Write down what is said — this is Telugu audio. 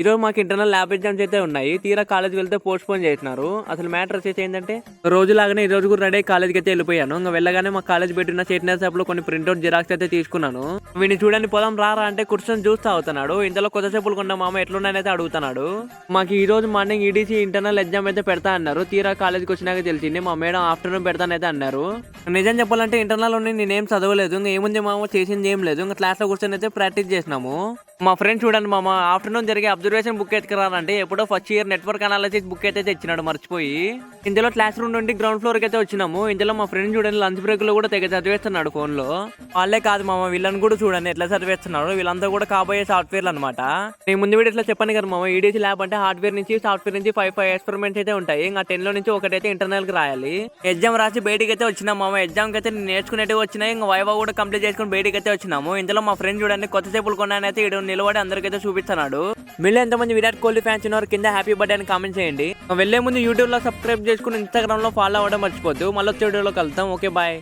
ఈరోజు మాకు ఇంటర్నల్ ల్యాబ్ ఎగ్జామ్స్ అయితే ఉన్నాయి. తీరా కాలేజ్కి వెళ్తే పోస్ట్ పోన్ చేసినారు. అసలు మ్యాటర్ వచ్చేసి ఏంటంటే రోజులాగానే ఈ రోజు కూడా రెడీ కాలేజ్కి అయితే వెళ్ళిపోయాను. ఇంకా వెళ్ళగానే మా కాలేజ్ పెట్టిన స్టేషనరీ షాప్ లో కొన్ని ప్రింట్అవుట్ జిరాక్స్ అయితే తీసుకున్నాను. వీడిని చూడండి పోదాం రారా అంటే కూర్చొని చూస్తా అవుతున్నాడు. ఇంతలో కొత్త చెప్పులు కొన్న మామ ఎట్లున్నాయనైతే అడుగుతున్నాడు. మాకు ఈ రోజు మార్నింగ్ ఈడీసీ ఇంటర్నల్ ఎగ్జామ్ అయితే పెడతా అన్నారు. తీరా కాలేజ్కి వచ్చినాక తెలిసింది మా మేడం ఆఫ్టర్నూన్ పెడతానైతే అన్నారు. నిజం చెప్పాలంటే ఇంటర్నల్ ఉండి నేనేం చదవలేదు. ఇంకా ఏముంది మామ చేసింది ఏం లేదు. ఇంకా క్లాస్ లో కూర్చొని అయితే ప్రాక్టీస్ చేసినాము. మా ఫ్రెండ్ చూడండి మామ ఆఫ్టర్నూన్ జరిగే అబ్జర్వేషన్ బుక్ ఎత్తుకురారంటే ఎప్పుడో first year network analysis book అయితే తెచ్చినాడు మర్చిపోయి. ఇందులో క్లాస్ రూమ్ నుండి గ్రౌండ్ ఫ్లోర్ కి అయితే వచ్చినాము. ఇందులో మా ఫ్రెండ్ చూడండి లంచ్ బ్రేక్ లో కూడా తెగ చదివేస్తున్నాడు ఫోన్ లో. వాళ్ళే కాదు మామ వీళ్ళని కూడా చూడండి ఎట్లా చదివేస్తున్నాడు. వీళ్ళంతా కూడా కాబోయే సాఫ్ట్వేర్లు అనమాట. నేను ముందు వీడియో ఇట్లా చెప్పాను కదా మామ ఈడీసీ ల్యాబ్ అంటే హార్డ్వేర్ నుంచి సాఫ్ట్వేర్ నుంచి 5 ఎక్స్పెరిమెంట్స్ అయితే ఉంటాయి. ఇంకా 10 లో నుంచి ఒకటైతే ఇంటర్నల్ కి రాయాలి. ఎగ్జామ్ రాసి బయటికి అయితే వచ్చినాం మామ. ఎగ్జామ్ కి అయితే నేర్చుకునేవి వచ్చినాయి. ఇంకా వైవా కూడా కంప్లీట్ చేసుకుని బయటికి అయితే వచ్చినాము. ఇందులో మా ఫ్రెండ్ చూడండి కొత్త చెప్పులు కొన్నానైతే ఇడు నిలబడి అందరికైతే చూపిస్తున్నాడు. మీరు ఎంతమంది విరాట్ కోహ్లీ ఫ్యాన్స్ ఉన్నారు కింద హ్యాపీ బర్త్డే అని కామెంట్ చేయండి. వెళ్లే ముందు యూట్యూబ్ లో సబ్స్క్రైబ్ చేసుకుని ఇన్స్టాగ్రామ్ లో ఫాలో అవ్వడం మర్చిపోద్దు. మళ్ళీ వచ్చే వీడియోలో కలుద్దాం. Okay bye.